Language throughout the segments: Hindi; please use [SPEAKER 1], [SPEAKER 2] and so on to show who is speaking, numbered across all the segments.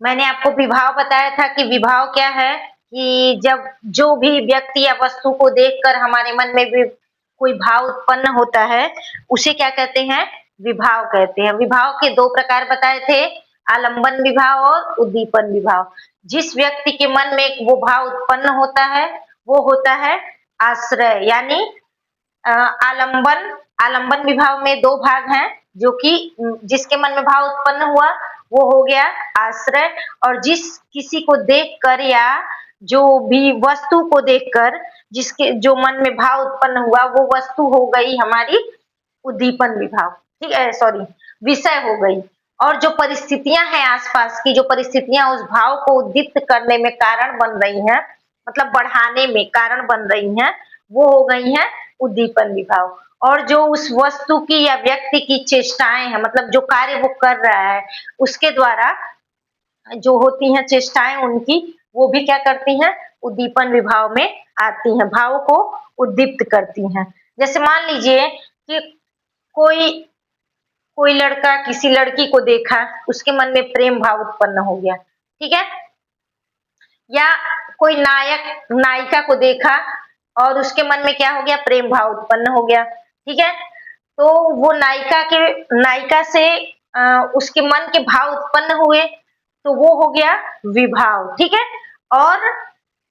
[SPEAKER 1] मैंने आपको विभाव बताया था कि विभाव क्या है कि जब जो भी व्यक्ति या वस्तु को देखकर हमारे मन में भी कोई भाव उत्पन्न होता है, उसे क्या कहते हैं? विभाव कहते हैं। विभाव के 2 प्रकार बताए थे, आलंबन विभाव और उद्दीपन विभाव। जिस व्यक्ति के मन में वो भाव उत्पन्न होता है, वो होता है आश्रय यानी आलंबन आलंबन विभाव में 2 भाग हैं, जो कि जिसके मन में भाव उत्पन्न हुआ वो हो गया आश्रय, और जिस किसी को देखकर या जो भी वस्तु को देखकर जिसके जो मन में भाव उत्पन्न हुआ वो वस्तु हो गई हमारी उद्दीपन विभाव, ठीक है, सॉरी विषय हो गई। और जो परिस्थितियां हैं आसपास की, जो परिस्थितियां उस भाव को उद्दीप्त करने में कारण बन रही हैं, मतलब बढ़ाने में कारण बन रही हैं, वो हो गई हैं उद्दीपन विभाव। और जो उस वस्तु की या व्यक्ति की चेष्टाएं हैं, मतलब जो कार्य वो कर रहा है उसके द्वारा जो होती हैं चेष्टाएं उनकी, वो भी क्या करती हैं? उद्दीपन विभाव में आती हैं, भाव को उद्दीप्त करती हैं। जैसे मान लीजिए कि कोई कोई लड़का किसी लड़की को देखा, उसके मन में प्रेम भाव उत्पन्न हो गया, ठीक है? या कोई नायक नायिका को देखा और उसके मन में क्या हो गया? प्रेम भाव उत्पन्न हो गया, ठीक है? तो वो नायिका से उसके मन के भाव उत्पन्न हुए, तो वो हो गया विभाव, ठीक है? और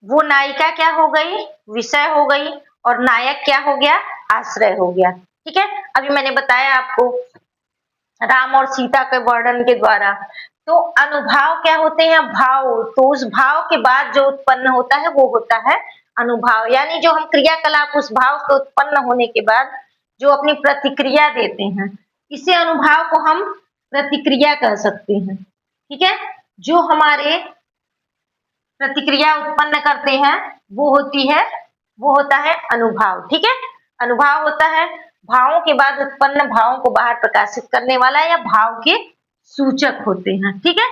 [SPEAKER 1] वो नायिका क्या हो गई? विषय हो गई, और नायक क्या हो गया? आश्रय हो गया, ठीक है? अभी मैंने बताया आपको राम और सीता के वर्णन के द्वारा। तो अनुभाव क्या होते हैं? भाव। तो उस भाव के बाद जो उत्पन्न होता है वो होता है अनुभाव, यानी जो हम क्रियाकलाप उस भाव के उत्पन्न होने के बाद जो अपनी प्रतिक्रिया देते हैं, इसी अनुभाव को हम प्रतिक्रिया कह सकते हैं, ठीक है? जो हमारे प्रतिक्रिया उत्पन्न करते हैं वो होता है अनुभाव, ठीक है? अनुभाव होता है भावों के बाद उत्पन्न भावों को बाहर प्रकाशित करने वाला या भाव के सूचक होते हैं, ठीक है?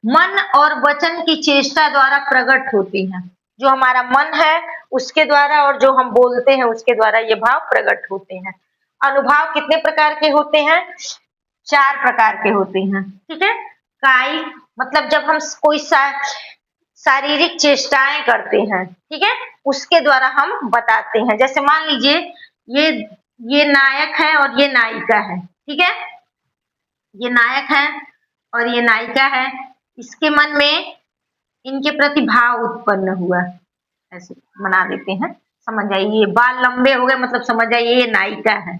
[SPEAKER 1] मन और वचन की चेष्टा द्वारा प्रकट होती हैं। जो हमारा मन है उसके द्वारा और जो हम बोलते हैं उसके द्वारा ये भाव प्रकट होते हैं। अनुभाव कितने प्रकार के होते हैं? 4 प्रकार के होते हैं, ठीक है? कायिक, मतलब जब हम कोई शारीरिक चेष्टाएं करते हैं, ठीक है, उसके द्वारा हम बताते हैं। जैसे मान लीजिए ये ये नायक है और ये नायिका है, ठीक है? ये नायक है और ये नायिका है, इसके मन में इनके प्रति भाव उत्पन्न हुआ, ऐसे बना देते हैं, समझ जाइए। ये बाल लंबे हो गए मतलब समझ जाइए ये नायिका है,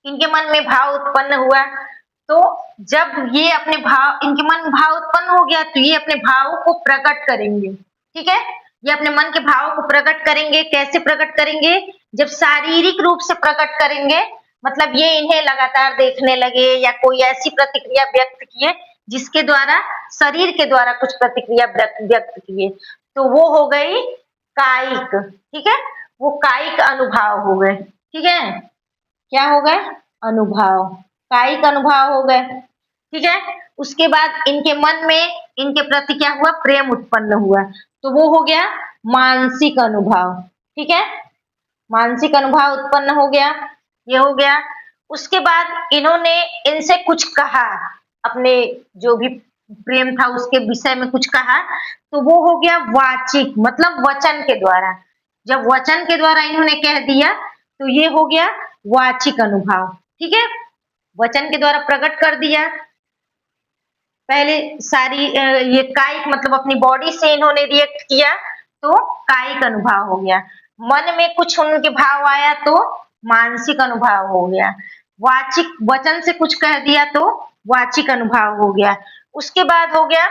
[SPEAKER 1] इनके मन में भाव उत्पन्न हुआ। तो जब ये अपने भाव, इनके मन में भाव उत्पन्न हो गया तो ये अपने भावों को प्रकट करेंगे, ठीक है? ये अपने मन के भावों को प्रकट करेंगे। कैसे प्रकट करेंगे? जब शारीरिक रूप से प्रकट करेंगे, मतलब ये इन्हें लगातार देखने लगे या कोई ऐसी प्रतिक्रिया व्यक्त किए जिसके द्वारा शरीर के द्वारा कुछ प्रतिक्रिया व्यक्त किए, तो वो हो गई कायिक, ठीक है? वो कायिक अनुभाव हो गए, ठीक है? क्या हो गए? अनुभाव, कायिक अनुभाव हो गए, ठीक है? उसके बाद इनके मन में इनके प्रति क्या हुआ? प्रेम उत्पन्न हुआ, तो वो हो गया मानसिक अनुभव, ठीक है? मानसिक अनुभव उत्पन्न हो गया, ये हो गया। उसके बाद इन्होंने इनसे कुछ कहा, अपने जो भी प्रेम था उसके विषय में कुछ कहा, तो वो हो गया वाचिक, मतलब वचन के द्वारा। जब वचन के द्वारा इन्होंने कह दिया तो ये हो गया वाचिक अनुभाव, ठीक है? वचन के द्वारा प्रकट कर दिया। पहले सारी ये कायिक मतलब अपनी बॉडी से इन्होंने रिएक्ट किया तो कायिक अनुभाव हो गया। मन में कुछ उनके भाव आया तो मानसिक अनुभाव हो गया। वाचिक, वचन से कुछ कह दिया तो वाचिक अनुभाव हो गया। उसके बाद हो गया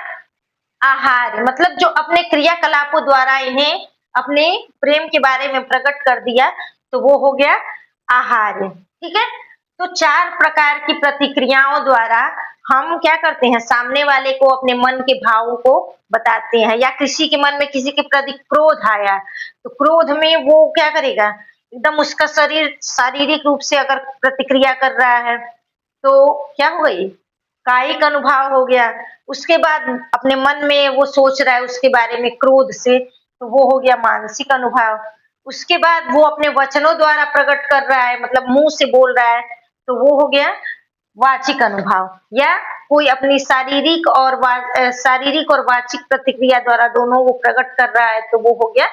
[SPEAKER 1] आहार, मतलब जो अपने क्रियाकलापों द्वारा इन्हें अपने प्रेम के बारे में प्रकट कर दिया तो वो हो गया आहार, ठीक है? तो 4 प्रकार की प्रतिक्रियाओं द्वारा हम क्या करते हैं? सामने वाले को अपने मन के भावों को बताते हैं। या किसी के मन में किसी के प्रति क्रोध आया तो क्रोध में वो क्या करेगा? एकदम उसका शरीर शारीरिक रूप से अगर प्रतिक्रिया कर रहा है तो क्या हो गई? कायिक अनुभाव हो गया। उसके बाद अपने मन में वो सोच रहा है उसके बारे में क्रोध से, तो वो हो गया मानसिक अनुभाव। उसके बाद वो अपने वचनों द्वारा प्रकट कर रहा है, मतलब मुंह से बोल रहा है, तो वो हो गया वाचिक अनुभाव। या कोई अपनी शारीरिक और वाचिक प्रतिक्रिया द्वारा दोनों वो प्रकट कर रहा है तो वो हो गया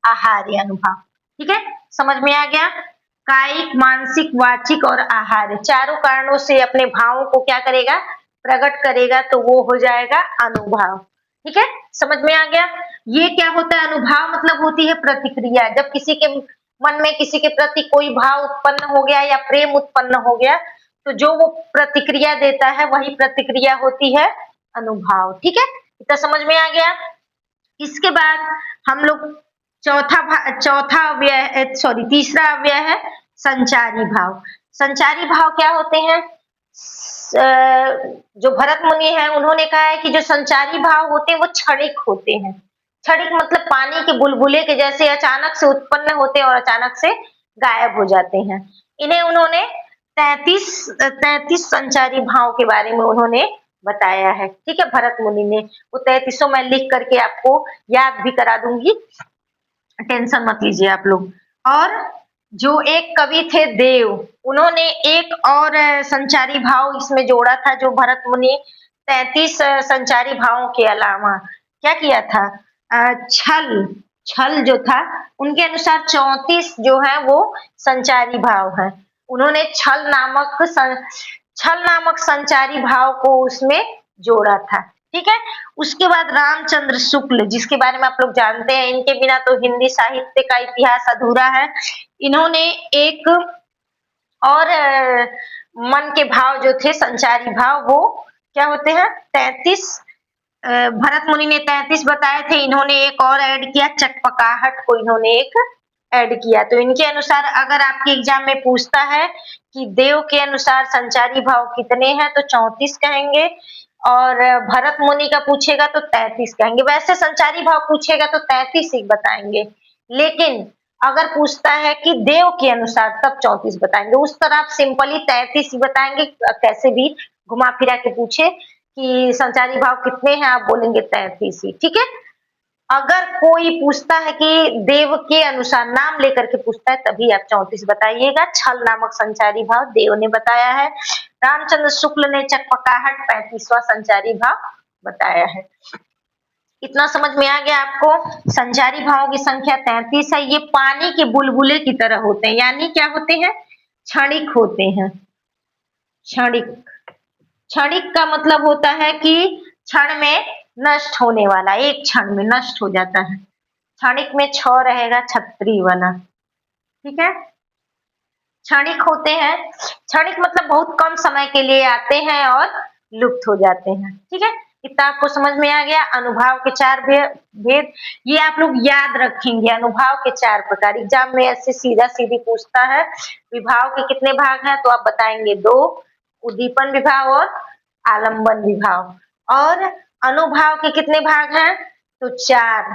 [SPEAKER 1] आहार्य अनुभव। ठीक है, समझ में आ गया। कायिक, मानसिक, वाचिक और आहार्य चारों कारणों से अपने भावों को क्या करेगा, प्रकट करेगा, तो वो हो जाएगा अनुभाव। ठीक है, समझ में आ गया। ये क्या होता है, अनुभाव मतलब होती है प्रतिक्रिया। जब किसी के मन में किसी के प्रति कोई भाव उत्पन्न हो गया या प्रेम उत्पन्न हो गया, तो जो वो प्रतिक्रिया देता है वही प्रतिक्रिया होती है अनुभाव। ठीक है, इतना समझ में आ गया। इसके बाद हम लोग चौथा अव्यय तीसरा अव्यय है संचारी भाव। संचारी भाव क्या होते हैं? जो भरत मुनि है उन्होंने कहा है कि जो संचारी भाव होते हैं वो क्षणिक होते हैं। क्षणिक मतलब पानी के बुलबुले के जैसे अचानक से उत्पन्न होते हैं और अचानक से गायब हो जाते हैं। इन्हें उन्होंने 33 संचारी भाव के बारे में उन्होंने बताया है। ठीक है, भरत मुनि ने वो 33 मैं लिख करके आपको याद भी करा दूंगी, टेंशन मत लीजिए आप लोग। और जो एक कवि थे देव, उन्होंने एक और संचारी भाव इसमें जोड़ा था, जो भरत मुनि 33 संचारी भावों के अलावा क्या किया था, छल जो था उनके अनुसार 34 जो है वो संचारी भाव है। उन्होंने छल नामक संचारी भाव को उसमें जोड़ा था। ठीक है, उसके बाद रामचंद्र शुक्ल, जिसके बारे में आप लोग जानते हैं, इनके बिना तो हिंदी साहित्य का इतिहास अधूरा है। इन्होंने एक और मन के भाव जो थे संचारी भाव, वो क्या होते हैं 33, भरत मुनि ने 33 बताए थे, इन्होंने एक और ऐड किया, चकपकाहट को इन्होंने एक ऐड किया। तो इनके अनुसार अगर आपके एग्जाम में पूछता है कि देव के अनुसार संचारी भाव कितने हैं, तो 34 कहेंगे, और भरत मुनि का पूछेगा तो 33 कहेंगे। वैसे संचारी भाव पूछेगा तो 33 ही बताएंगे, लेकिन अगर पूछता है कि देव के अनुसार तब 34 बताएंगे। उस तरह आप सिंपली 33 ही बताएंगे, कैसे भी घुमा फिरा के पूछे कि संचारी भाव कितने हैं, आप बोलेंगे 33 ही। ठीक है, अगर कोई पूछता है कि देव के अनुसार नाम लेकर के पूछता है, तभी आप 34 बताइएगा। छल नामक संचारी भाव देव ने बताया है, रामचंद्र शुक्ल ने चकपकाहट 35वां संचारी भाव बताया है। इतना समझ में आ गया आपको। संचारी भावों की संख्या 33 है। ये पानी के बुलबुले की तरह होते हैं, यानी क्या होते हैं, क्षणिक होते हैं। क्षणिक का मतलब होता है कि क्षण में नष्ट होने वाला, एक क्षण में नष्ट हो जाता है। क्षणिक में छ रहेगा, छतरी वाला। ठीक है, क्षणिक होते हैं। क्षणिक मतलब बहुत कम समय के लिए आते हैं और लुप्त हो जाते हैं। ठीक है, इतना आपको समझ में आ गया। अनुभाव के 4 भेद, ये आप लोग याद रखेंगे। अनुभाव के 4 प्रकार, एग्जाम में ऐसे सीधा सीधी पूछता है। विभाव के कितने भाग हैं, तो आप बताएंगे 2, उद्दीपन विभाव और आलंबन विभाव। और अनुभाव के कितने भाग हैं, तो 4,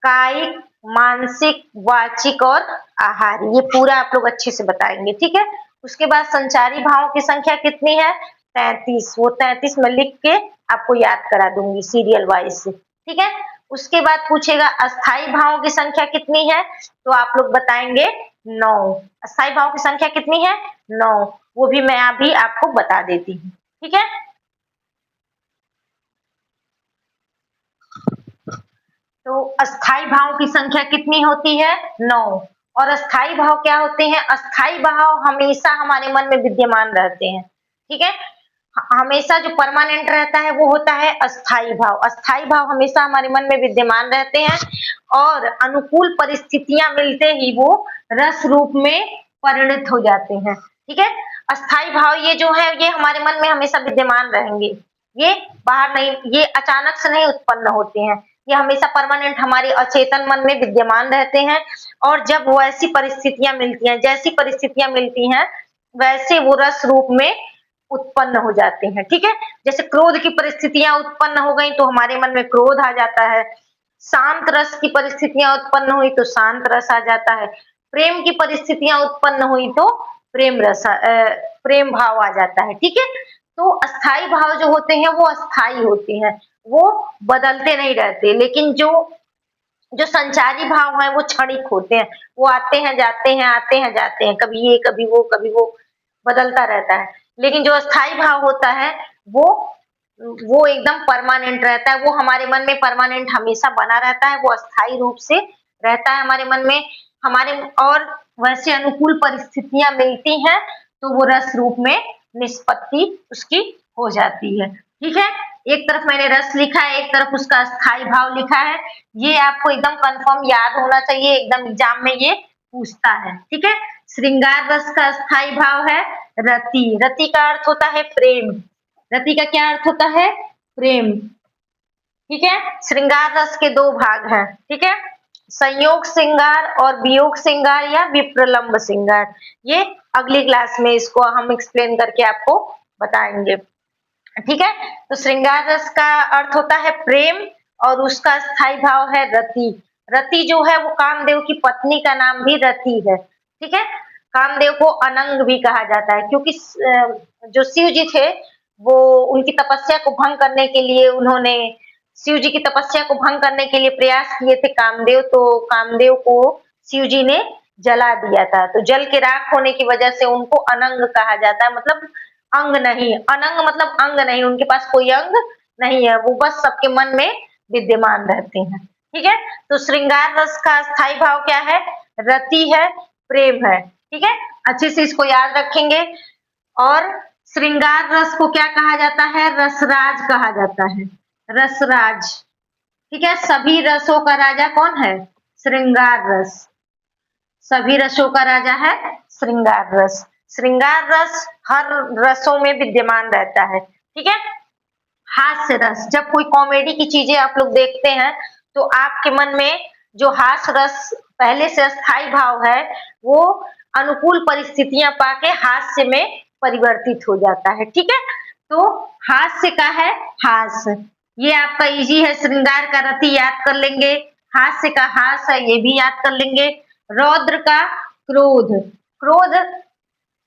[SPEAKER 1] कायिक, मानसिक, वाचिक और आहारी। ये पूरा आप लोग अच्छे से बताएंगे। ठीक है, उसके बाद संचारी भावों की संख्या कितनी है, 33। वो 33 में लिख के आपको याद करा दूंगी सीरियल वाइज से। ठीक है, उसके बाद पूछेगा अस्थाई भावों की संख्या कितनी है, तो आप लोग बताएंगे 9। अस्थाई भावों की संख्या कितनी है, 9। वो भी मैं अभी आपको बता देती हूँ। ठीक है, तो अस्थाई भाव की संख्या कितनी होती है, 9। और अस्थाई भाव क्या होते हैं, अस्थाई भाव हमेशा हमारे मन में विद्यमान रहते हैं। ठीक है, हमेशा जो परमानेंट रहता है वो होता है अस्थाई भाव। अस्थाई भाव हमेशा हमारे मन में विद्यमान रहते हैं और अनुकूल परिस्थितियां मिलते ही वो रस रूप में परिणत हो जाते हैं। ठीक है, अस्थाई भाव ये जो है ये हमारे मन में हमेशा विद्यमान रहेंगे, ये बाहर नहीं, ये अचानक से नहीं उत्पन्न होते हैं, ये हमेशा परमानेंट हमारे अचेतन मन में विद्यमान रहते हैं। और जब वो ऐसी परिस्थितियां मिलती हैं, जैसी परिस्थितियां मिलती हैं वैसे वो रस रूप में उत्पन्न हो जाते हैं। ठीक है, जैसे क्रोध की परिस्थितियां उत्पन्न हो गई तो हमारे मन में क्रोध आ जाता है। शांत रस की परिस्थितियां उत्पन्न हुई तो शांत रस आ जाता है। प्रेम की परिस्थितियां उत्पन्न हुई तो प्रेम भाव आ जाता है। ठीक है, तो अस्थाई भाव जो होते हैं वो अस्थाई होते हैं, वो बदलते नहीं रहते। लेकिन जो जो संचारी भाव है वो क्षणिक होते हैं, वो आते हैं जाते हैं, आते हैं जाते हैं, कभी ये कभी वो बदलता रहता है। लेकिन जो अस्थाई भाव होता है वो वो एकदम परमानेंट रहता है, वो हमारे मन में परमानेंट हमेशा बना रहता है, वो अस्थायी रूप से रहता है हमारे मन में। हमारे और वैसे अनुकूल परिस्थितियां मिलती हैं तो वो रस रूप में निष्पत्ति उसकी हो जाती है। ठीक है, एक तरफ मैंने रस लिखा है, एक तरफ उसका अस्थायी भाव लिखा है। ये आपको एकदम कंफर्म याद होना चाहिए, एकदम एग्जाम में ये पूछता है। ठीक है, श्रृंगार रस का अस्थायी भाव है रति। रति का अर्थ होता है प्रेम। रति का क्या अर्थ होता है? प्रेम। ठीक है, श्रृंगार रस के दो भाग हैं। ठीक है, संयोग श्रृंगार और वियोग श्रृंगार या विप्रलंब श्रृंगार। ये अगली क्लास में इसको हम एक्सप्लेन करके आपको बताएंगे। ठीक है, तो श्रृंगार रस का अर्थ होता है प्रेम और उसका स्थायी भाव है रति। रति जो है वो कामदेव की पत्नी का नाम भी रति है। ठीक है, कामदेव को अनंग भी कहा जाता है क्योंकि जो शिव जी थे वो उनकी तपस्या को भंग करने के लिए उन्होंने शिव जी की तपस्या को भंग करने के लिए प्रयास किए थे कामदेव, तो कामदेव को शिव जी ने जला दिया था। तो जल के राख होने की वजह से उनको अनंग कहा जाता है, मतलब अंग नहीं। अनंग मतलब अंग नहीं, उनके पास कोई अंग नहीं है, वो बस सबके मन में विद्यमान रहते हैं। ठीक है, तो श्रृंगार रस का स्थायी भाव क्या है? रति है, प्रेम है। ठीक है, अच्छे से इसको याद रखेंगे। और श्रृंगार रस को क्या कहा जाता है? रसराज कहा जाता है, रसराज। ठीक है, सभी रसों का राजा कौन है? श्रृंगार रस। सभी रसों का राजा है श्रृंगार रस। श्रृंगार रस हर रसों में विद्यमान रहता है। ठीक है, हास्य रस, जब कोई कॉमेडी की चीजें आप लोग देखते हैं तो आपके मन में जो हास्य रस पहले से अस्थायी भाव है वो अनुकूल परिस्थितियां पाके हास्य में परिवर्तित हो जाता है। ठीक है, तो हास्य का है हास्य, ये आपका इजी है। श्रृंगार का रति याद कर लेंगे, हास्य का हास है ये भी याद कर लेंगे। रौद्र का क्रोध। क्रोध,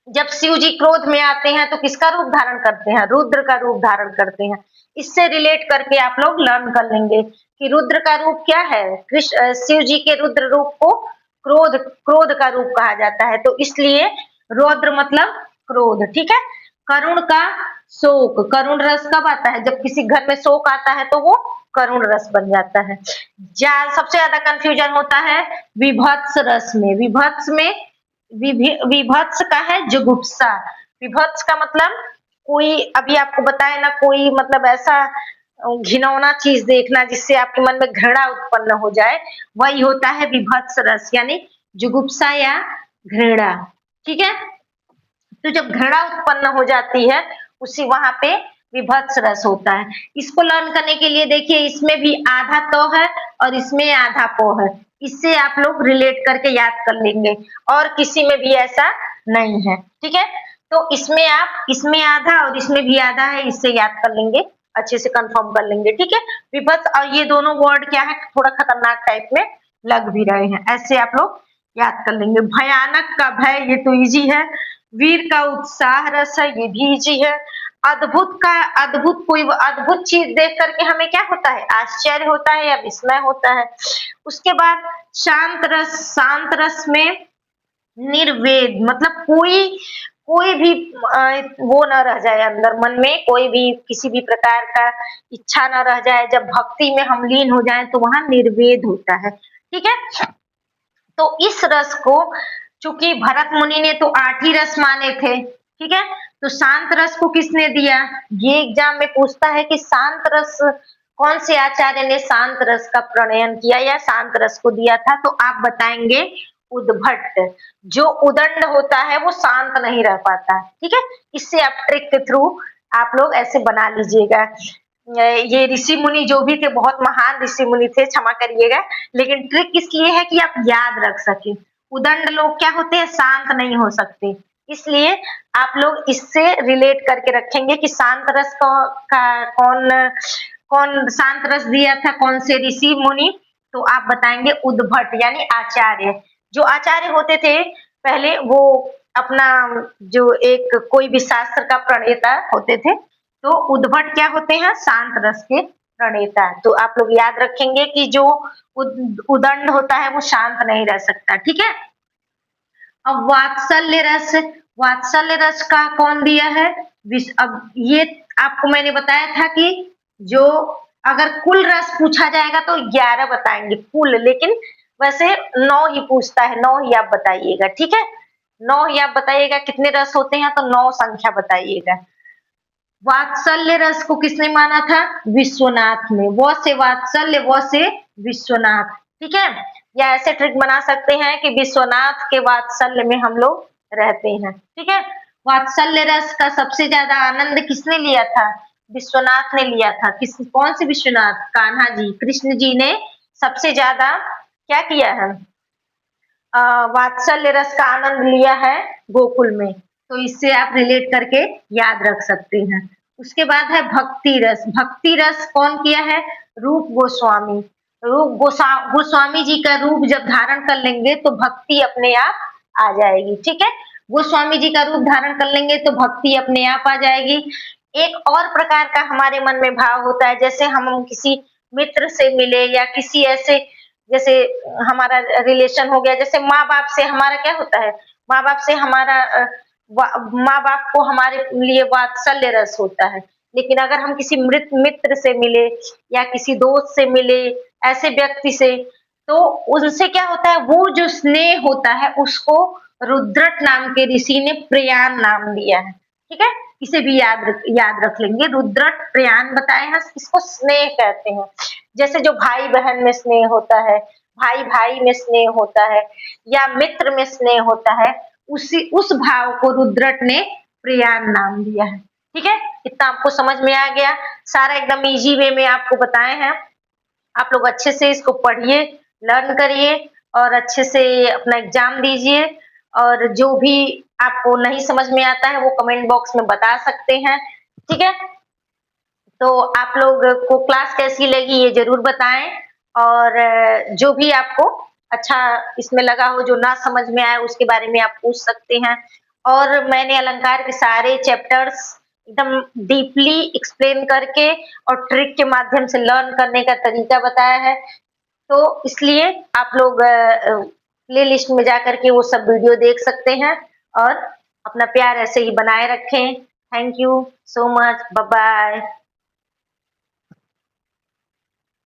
[SPEAKER 1] जब शिव जी क्रोध में आते हैं तो किसका रूप धारण करते हैं? रुद्र का रूप धारण करते हैं। इससे रिलेट करके आप लोग लर्न कर लेंगे कि रुद्र का रूप क्या है। कृष्ण शिव जी के रुद्र रूप को क्रोध क्रोध का रूप कहा जाता है, तो इसलिए रौद्र मतलब क्रोध। ठीक है, करुण का शोक। करुण रस कब आता है? जब किसी घर में शोक आता है तो वो करुण रस बन जाता है। सबसे ज्यादा कंफ्यूजन होता है विभत्स रस में। विभत्स में विभत्स का है जुगुप्सा। विभत्स का मतलब कोई, अभी आपको बताया ना, कोई मतलब ऐसा घिनौना चीज देखना जिससे आपके मन में घृणा उत्पन्न हो जाए, वही होता है विभत्स रस, यानी जुगुप्सा या घृणा। ठीक है, तो जब घृणा उत्पन्न हो जाती है उसी वहां पे विभत्स रस होता है। इसको लर्न करने के लिए देखिए, इसमें भी आधा तो है और इसमें आधा पो है, इससे आप लोग रिलेट करके याद कर लेंगे, और किसी में भी ऐसा नहीं है। ठीक है, तो इसमें आप इसमें आधा और इसमें भी आधा है, इससे याद कर लेंगे, अच्छे से कंफर्म कर लेंगे। ठीक है, विभत्स और ये दोनों वर्ड क्या है, थोड़ा खतरनाक टाइप में लग भी रहे हैं, ऐसे आप लोग याद कर लेंगे। भयानक का भय, ये तो इजी है। वीर का उत्साह रस है, ये भी इजी है। अद्भुत का अद्भुत, कोई अद्भुत चीज देख करके हमें क्या होता है? आश्चर्य होता है या विस्मय होता है। उसके बाद शांत रस। शांत रस में निर्वेद, मतलब कोई भी वो न रह जाए अंदर, मन में कोई भी किसी भी प्रकार का इच्छा न रह जाए। जब भक्ति में हम लीन हो जाएं तो वहां निर्वेद होता है। ठीक है, तो इस रस को चूंकि भरत मुनि ने तो 8 ही रस माने थे, ठीक है, तो शांत रस को किसने दिया? ये एग्जाम में पूछता है कि शांत रस कौन से आचार्य ने शांत रस का प्रणयन किया या शांत रस को दिया था, तो आप बताएंगे उद्भट। जो उदंड होता है वो शांत नहीं रह पाता। ठीक है, इससे आप ट्रिक के थ्रू आप लोग ऐसे बना लीजिएगा। ये ऋषि मुनि जो भी थे बहुत महान ऋषि मुनि थे, क्षमा करिएगा, लेकिन ट्रिक इसलिए है कि आप याद रख सके। उदंड लोग क्या होते हैं? शांत नहीं हो सकते, इसलिए आप लोग इससे रिलेट करके रखेंगे कि शांत रस का कौन शांत रस दिया था, कौन से ऋषि मुनि, तो आप बताएंगे उद्भट यानी आचार्य। जो आचार्य होते थे पहले वो अपना जो एक कोई भी शास्त्र का प्रणेता होते थे, तो उद्भट क्या होते हैं? शांत रस के प्रणेता। तो आप लोग याद रखेंगे कि जो उदंड होता है वो शांत नहीं रह सकता। ठीक है, अब वात्सल्य रस। वात्सल्य रस का कौन दिया है? अब ये आपको मैंने बताया था कि जो अगर कुल रस पूछा जाएगा तो 11 बताएंगे कुल, लेकिन वैसे 9 ही पूछता है, 9 ही आप बताइएगा, ठीक है? 9 ही आप बताइएगा कितने रस होते हैं, तो 9 संख्या बताइएगा। वात्सल्य रस को किसने माना था? विश्वनाथ ने। व से वात्सल्य, व से विश्वनाथ, ठीक है? या ऐसे ट्रिक बना सकते हैं कि विश्वनाथ के वात्सल्य में हम लोग रहते हैं, ठीक है? वात्सल्य रस का सबसे ज्यादा आनंद किसने लिया था? विश्वनाथ ने लिया था। कौन से विश्वनाथ? कान्हा जी, कृष्ण जी ने सबसे ज्यादा क्या किया है? वात्सल्य रस का आनंद लिया है गोकुल में। तो इससे आप रिलेट करके याद रख सकते हैं। उसके बाद है भक्ति रस। भक्ति रस कौन किया है? रूप गोस्वामी। गोस्वामी जी का रूप जब धारण कर लेंगे तो भक्ति अपने आप आ जाएगी, ठीक है? गोस्वामी जी का रूप धारण कर लेंगे तो भक्ति अपने आप आ जाएगी। एक और प्रकार का हमारे मन में भाव होता है, जैसे हम किसी मित्र से मिले या किसी ऐसे, जैसे हमारा रिलेशन हो गया, जैसे माँ बाप से हमारा क्या होता है? माँ बाप से हमारा माँ बाप को हमारे लिए वात्सल्य रस होता है। लेकिन अगर हम किसी मृत मित्र से मिले या किसी दोस्त से मिले, ऐसे व्यक्ति से, तो उनसे क्या होता है? वो जो स्नेह होता है उसको रुद्रट नाम के ऋषि ने प्रयाण नाम दिया है, ठीक है? इसे भी याद रख लेंगे। रुद्रट प्रयाण बताए हैं, इसको स्नेह कहते हैं। जैसे जो भाई बहन में स्नेह होता है, भाई भाई में स्नेह होता है, या मित्र में स्नेह होता है, उस भाव को रुद्रट ने प्रयाण नाम दिया है, ठीक है? इतना आपको समझ में आ गया? सारा एकदम इजी वे में आपको बताए हैं। आप लोग अच्छे से इसको पढ़िए, लर्न करिए और अच्छे से अपना एग्जाम दीजिए। और जो भी आपको नहीं समझ में आता है वो कमेंट बॉक्स में बता सकते हैं, ठीक है? तो आप लोग को क्लास कैसी लगी ये ज़रूर बताएँ, और जो भी आपको अच्छा इसमें लगा हो, जो ना समझ में आए उसके बारे में आप पूछ सकते हैं। और मैंने अलंकार के सारे चैप्टर्स एकदम डीपली एक्सप्लेन करके और ट्रिक के माध्यम से लर्न करने का तरीका बताया है। तो इसलिए आप लोग प्लेलिस्ट में जाकर के वो सब वीडियो देख सकते हैं और अपना प्यार ऐसे ही बनाए रखें। Thank you so much. Bye bye.